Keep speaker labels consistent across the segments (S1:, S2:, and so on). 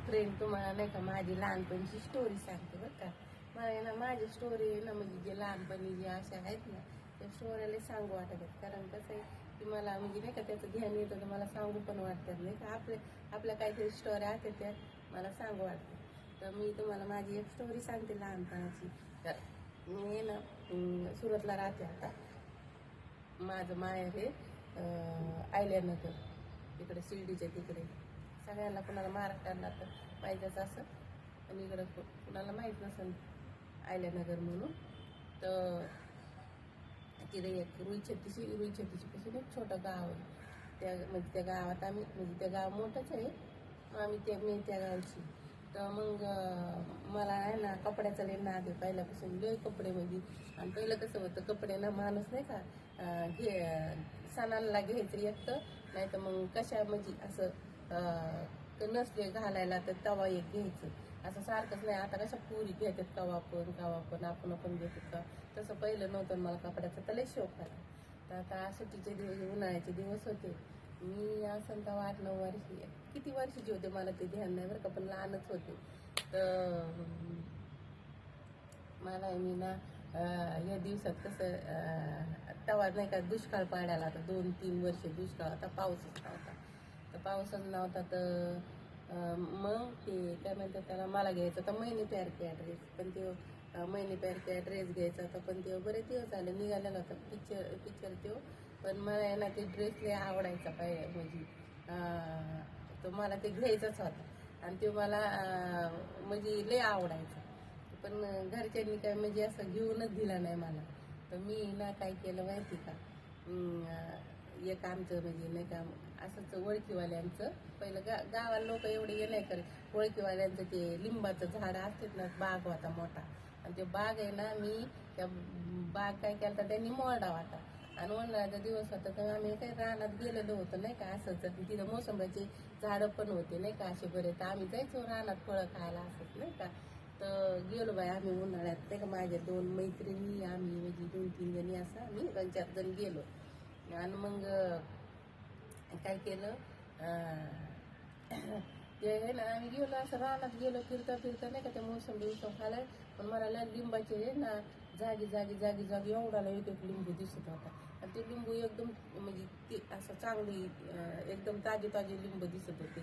S1: Friend तुम्हाला नाही का माझी लहानपणीची स्टोरी सांगते बरं का. मला आहे ना माझी स्टोरी आहे ना म्हणजे जे लहानपणी जे अशा आहेत ना त्या स्टोऱ्याला सांगू वाटत आहेत. कारण कसं आहे की मला म्हणजे नाही का त्याचं ध्यान येतं तर मला सांगू पण वाटतात नाही का. आपल्या काहीतरी स्टोऱ्या आहेत त्या मला सांगू वाटतं. तर मी तुम्हाला माझी एक स्टोरी सांगते लहानपणाची. तर मी ना सुरतला राहते आता. माझं माहेर हे आयल्यानगर तिकडे शिर्डीच्या तिकडे. सगळ्यांना कुणाला महाराष्ट्राला तर माहीतच असं पण इकडं कुणाला माहीत नसेल आयल्यानगर म्हणून. तर तिथे एक रुई छत्तीची एक छोटं गाव आहे. म्हणजे त्या गावात आम्ही म्हणजे ते गाव मोठंच आहे. मी त्या गावची. तर मग मला आहे ना कपड्याचा लय नाद आहे पहिल्यापासून. लय कपडे म्हणजे. आणि पहिलं कसं होतं कपडे ना माणूस नाही का सणाला घ्यायचं एकटं नाही तर मग कशा म्हणजे असं नसले घालायला तर तवा एक घ्यायचं. असं सारखंच नाही. आता कशा पुरी घेतात कवा पण आपण घेतात का तसं पहिलं नव्हतं. मला कपड्याचा तर लय शौक आला. तर आता सुट्टीचे दिवस उन्हाळ्याचे दिवस होते. मी असं तेव्हा 8-9 वर्षी किती वर्षाची होते मला ते ध्यान नाही बरं का पण लहानच होते. तर मला मी ना या दिवसात कसं तेव्हा नाही का दुष्काळ पाडायला आता 2-3 वर्ष दुष्काळ आता पाऊसच नव्हता. तर पाऊसच नव्हता तर मग ते काय म्हणतात त्याला मला घ्यायचं तर मैंने प्यार किया ड्रेस. पण ते मैंने प्यार किया ड्रेस घ्यायचा होता पण ते बरेच दिवस झाले निघालेला होता पिक्चर तो. पण मला आहे ना ते ड्रेस लय आवडायचा म्हणजे तो मला ते घ्यायचाच होता. आणि तो मला म्हणजे लय आवडायचा. पण घरच्यांनी काय म्हणजे असं घेऊनच दिला नाही मला. तर मी ना काय केलं माहिती का एक आमचं म्हणजे नाही का असंच ओळखीवाल्यांचं पहिलं गावाला लोक एवढे हे नाही करत. ओळखीवाल्यांचं ते लिंबाचं झाड असतात ना बाग होता मोठा. आणि ते बाग आहे ना मी त्या बाग काय केला तर त्यांनी मोरडा होता. आणि उन्हाळ्याचा दिवस होता तर आम्ही काही रानात गेलेलो होतो नाही का असंच. तिथं मोसंब्याची झाडं पण होते नाही का असे बरे. तर आम्ही जायचो रानात फळं खायला असंच नाही का. तर गेलो बाई आम्ही उन्हाळ्यात नाही का माझ्या 2 मैत्रिणी आम्ही म्हणजे 2-3 जणी असं आम्ही 2-4 जण गेलो. आणि मग काय केलं ते आहे ना आम्ही गेलो असं रानात गेलो फिरता नाही का त्या मोसंबी खायला. पण मला लिंबाचे आहे ना जागी एवढाला एक लिंबू दिसत होता. आणि ते लिंबू एकदम म्हणजे ते असं चांगली एकदम ताजे लिंबू दिसत होते.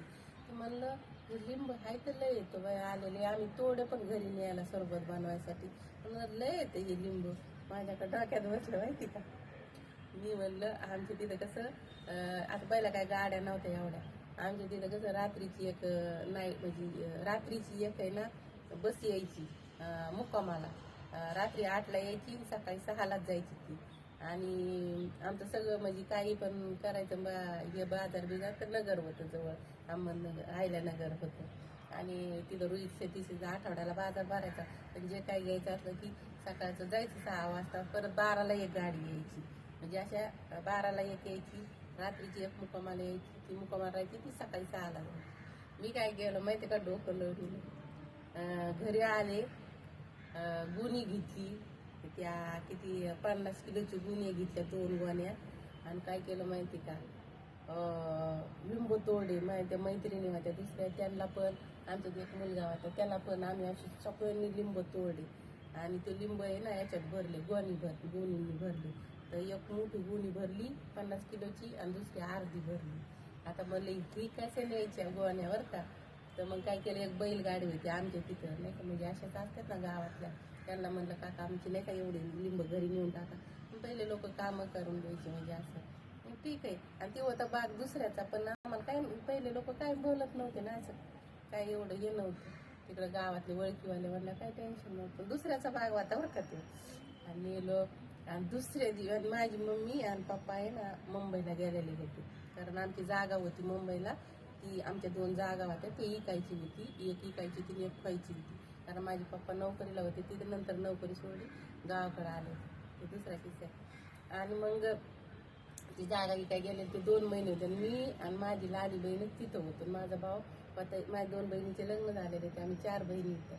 S1: तर म्हणलं हे लिंब आहे तर लय येतो बाय आलेले. आम्ही तोडे पण घरी न्यायला सरबत बनवायसाठी. पण लय येते हे लिंबू. माझ्याकडे डोक्यात बसलं माहिती का. मी म्हणलं आमच्या तिथं कसं आता पहिला काय गाड्या नव्हत्या एवढ्या. आमच्या तिथं कसं रात्रीची एक नाही म्हणजे रात्रीची एक आहे ना बस यायची मुक्कामाला. रात्री 8ला यायची सकाळी 6लाच जायची ती. आणि आमचं सगळं म्हणजे काही पण करायचं हे बाजार तर नगर होतं जवळ. अहमदनगर आयल्यानगर होतं. आणि तिथं रुई-छत्तीचा आठवड्याला बाजार भरायचा. पण जे काही घ्यायचं असलं की सकाळचं जायचं 6 वाजता परत 12ला एक गाडी यायची. म्हणजे अशा 12ला एक यायची. रात्रीची एक मुक्कामाला यायची. ती मुक्कामाला राहायची ती सकाळी 6ला जायची. मी काय केलं माहिती का डोकं लढून घरी आले गुणी घेतली. त्या किती 50 किलोची गुणी घेतल्या 2 गोण्या. आणि काय केलं माहिती का लिंबू तोडे. त्या मैत्रिणी होत्या दुसऱ्या त्यांना पण आमच्यात एक मुलगा होता त्याला पण आम्ही अशी सगळ्यांनी लिंब तोडले. आणि ते लिंब आहे ना याच्यात भरले गोणींनी भरले. तर एक मोठी गुणी भरली 50 किलोची आणि दुसरी अर्धी भरली. आता म्हणलं ही कशा न्यायच्या गोण्यावर का. तर मग काय केलं एक बैलगाडी होती आमच्या तिथं नाही का म्हणजे अशाच असतात ना गावातल्या. त्यांना म्हणलं काका आमची नाही का एवढी लिंब घरी नेऊन टाका. पहिले लोक कामं करून द्यायचे म्हणजे असं ठीक आहे. आणि ते होता बाग दुसऱ्याचा. पण आम्हाला काय पहिले लोक काय बोलत नव्हते ना असं काय एवढं हे नव्हतं. तिकडं गावातले ओळखीवाले म्हणलं काय टेन्शन नव्हतं. दुसऱ्याचा बाग होता बरं का ते. आणि नेलो. आणि दुसऱ्या दिवस माझी मम्मी आणि पप्पा आहे ना मुंबईला गेलेले होते. कारण आमची जागा होती मुंबईला. ती आमच्या 2 जागा होत्या. ती इकायची होती. एक इकायची ती एक खायची होती. कारण माझे पप्पा नोकरीला होते. तिथे नंतर नोकरी सोडली गावाकडे आले ते दुसऱ्या किस्सा. आणि मग ती जागा काय गेले ते 2 महिने होते. मी आणि माझी लाडी बहीणच तिथं होतो. माझा भाऊ होता. माझ्या 2 बहिणीचे लग्न झालेले ते आम्ही 4 बहिणी होतो.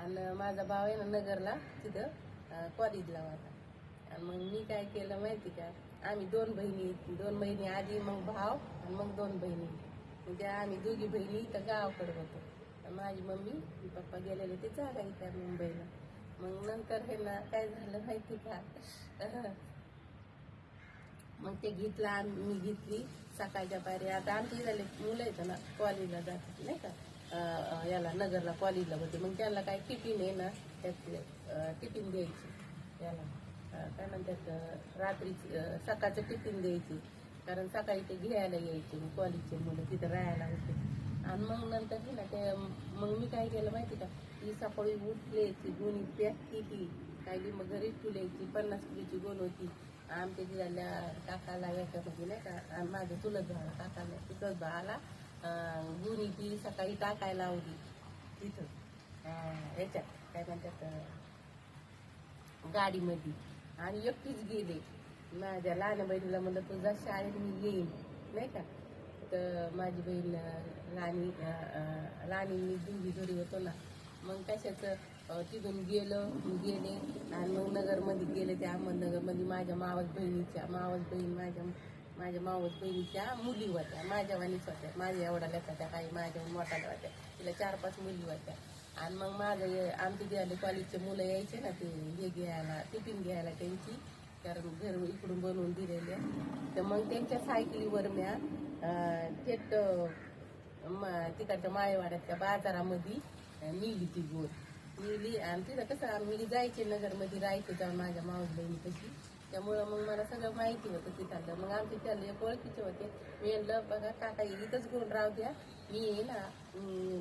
S1: आणि माझा भाव आहे ना नगरला तिथं कॉलेजला होता. आणि मग मी काय केलं माहिती का आम्ही 2 बहिणी आधी मग भाव आणि मग 2 बहिणी. म्हणजे आम्ही दोघी बहिणी तर गावाकडे होतो. माझी मम्मी पप्पा गेलेले ते जागा त्या मुंबईला. मग नंतर हे ना काय झालं माहिती का, मग ते घेतला, मी घेतली सकाळच्या पारी. आता आमची झाले मुलं येतं ना कॉलेजला जातात नाही का, याला नगरला कॉलेजला होते. मग त्याला काय टिफिन आहे ना, त्यात टिफिन द्यायची याला, काय म्हणतात रात्रीची सकाळचं टिफिन द्यायची. कारण सकाळी ते घ्यायला यायचे कॉलेजचे मुलं तिथं राहायला होते. आणि मग नंतर ना ते मग मी काय केलं माहिती का, ती सकाळी उठल्याची गुणी पॅक केली, काही मग घरीच ठुल्याची. 50 किलोची गुण होती. आमच्या जिल्ह्याला काकाला याच्यामध्ये नाही का, आणि माझ्या चुलत भावाला काकाला चुलत भावाला गुणी ती सकाळी टाकायला लावली तिथं याच्यात काय म्हणतात गाडीमध्ये. आणि एकटीच गेले. माझ्या लहान बहिणीला म्हणलं तुझा शाळेत मी येईन नाही का. तर माझी बहीण लहानी दोघी घरी होतो ना. मग कशाचं तिथून गेले आणि मग नगरमध्ये गेले. त्या अहमदनगरमध्ये माझ्या मावस बहीण माझ्या मावस बहिणीच्या मुली होत्या, माझ्या वाणीच होत्या. माझ्या एवढ्या लेखाच्या, काही माझ्या मोठ्याला होत्या. तिला 4-5 मुली होत्या. आणि मग माझं आमचे जे कॉलेजचे मुलं यायचे ना, ते हे घ्यायला टिफिन घ्यायला त्यांची, कारण घर इकडून बनवून दिलेले. तर मग त्यांच्या सायकलीवर म्या थेट तिकडच्या माळेवाड्यातल्या बाजारामध्ये नेली ती गोड नेली. आणि तिथं कसं आम्ही जायचे नगरमध्ये राहायचे जाऊन माझ्या मावस बहिणीपाशी. त्यामुळं मग मला सगळं माहिती होतं तिथलं. मग आमचे त्याला एक ओळखीचे होते. मी म्हणलं बघा काका इथंच घेऊन राहू द्या, मी ये ना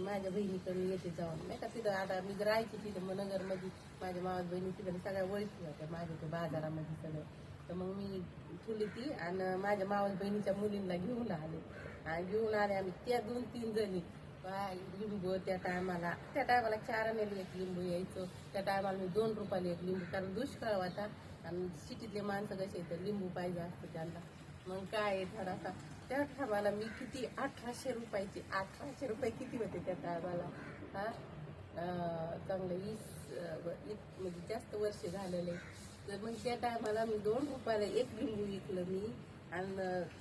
S1: माझ्या बहिणीकडे येते जाऊन नाही का. तिथं आता मी राहायची तिथं मग नगरमध्ये माझ्या मावस बहिणी तिथं सगळ्या ओळखी होत्या माझ्या ते बाजारामध्ये सगळं. तर मग मी ठुली ती आणि माझ्या मावस बहिणीच्या मुलींना घेऊन आले. आणि घेऊन आले आम्ही त्या 2-3 जणी. लिंबू त्या टायमाला 4 आण्याला 1 लिंबू यायचं. त्या टायमाला मी 2 रुपयाला 1 लिंबू, कारण दुष्काळ होता आणि सिटीतले माणसं कसे येतं लिंबू पाहिजे असतं त्यांना. मग काय थोडासा त्या टायमाला मी किती 1800 रुपयाचे 1800 रुपये किती होते त्या टायमाला. चांगलं 20 म्हणजे जास्त वर्ष झालेले. तर मग त्या टायमाला मी 2 रुपयाला 1 लिंबू विकलं मी. आणि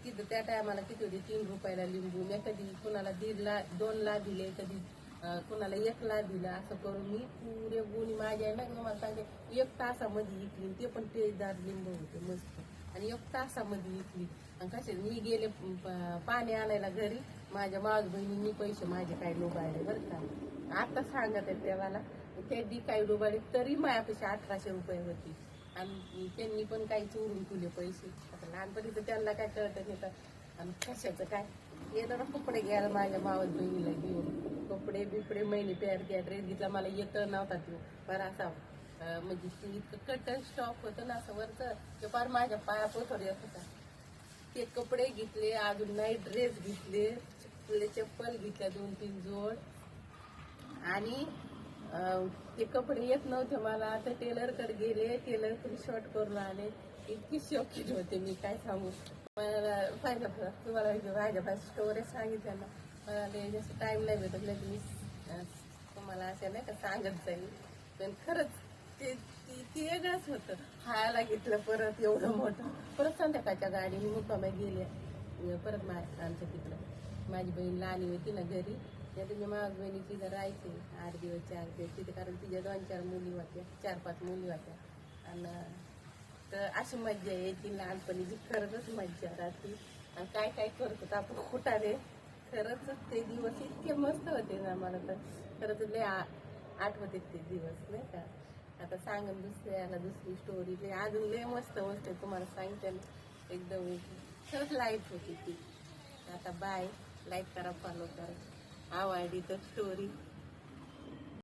S1: तिथं त्या टायमाला किती होते 3 रुपयाला लिंबू. मी कधी कुणाला 2ला दिले, कधी कुणाला 1ला दिलं. असं करून मी पुरे गुणी माझ्या ना मला सांगते 1 तासामध्ये विकली. ते पण टेजदार लिंबू होते मस्त. आणि 1 तासामध्ये विकली. आणि कसे मी गेले पाणी आणायला घरी, माझ्या मावस बहिणींनी पैसे माझे काय डोबाळले बरं का. आता सांगत आहेत तेव्हाला ते दी काही डोबाळले तरी माझ्यापेशी 1800 रुपये होती. आणि त्यांनी पण काही चोरून तुले पैसे. आता लहानपणीचं त्यांना काय कळतं नाही का. आणि कशाचं काय येतं ना कपडे घ्यायला माझ्या मावस बहिणीला घेऊन कपडे बिपडे महिने प्यार ड्रेस घेतला. मला येतं नव्हता तो पर असा म्हणजे इतकं कटन स्टॉक होतं ना असं वरचं, ते फार माझ्या पाया पोथर येत होता. ते कपडे घेतले, अजून नाईट ड्रेस घेतले, चप्पल घेतल्या 2-3 जोड. आणि ते कपडे येत नव्हते मला. तर टेलरकडे गेले, टेलरकडे शॉर्ट करून आले. इतकी शौकीन होते मी काय सांगू. मला फायदा तुम्हाला माझ्या स्टोरी सांगितलं ना, मला जास्त टाईम नाही भेटत नाही. मी तुम्हाला असं नाही का सांगत जाईल. पण खरंच ते ती वेगळंच होतं. खायला घेतलं परत एवढं मोठं. परत संध्याकाळच्या गाडीने मुक्कामी गेले परत आमच्या तिकडं. माझी बहीण लहानी होती ना घरी, त्या तुझ्या मावस बहिणीची इथं राहायचे 8 दिवस 4 दिवस तिथे. कारण तिच्या 2-4 मुली होत्या, 4-5 मुली होत्या. आणि तर अशी मज्जा यायची लहानपणीची. खरंच मज्जा राहते. आणि काय काय करत होतं आपण कुठाने. खरंच ते दिवस इतके मस्त होते ना. मला तर खरंच लय आठवते ते दिवस नाही का. आता सांगून दुसरी स्टोरी लय अजून लय मस्त मस्त तुम्हाला सांगते ना. एकदम खरंच लाईफ होती ती. आता बाय. लाईक करा, फॉलो करा. आवडली तर स्टोरी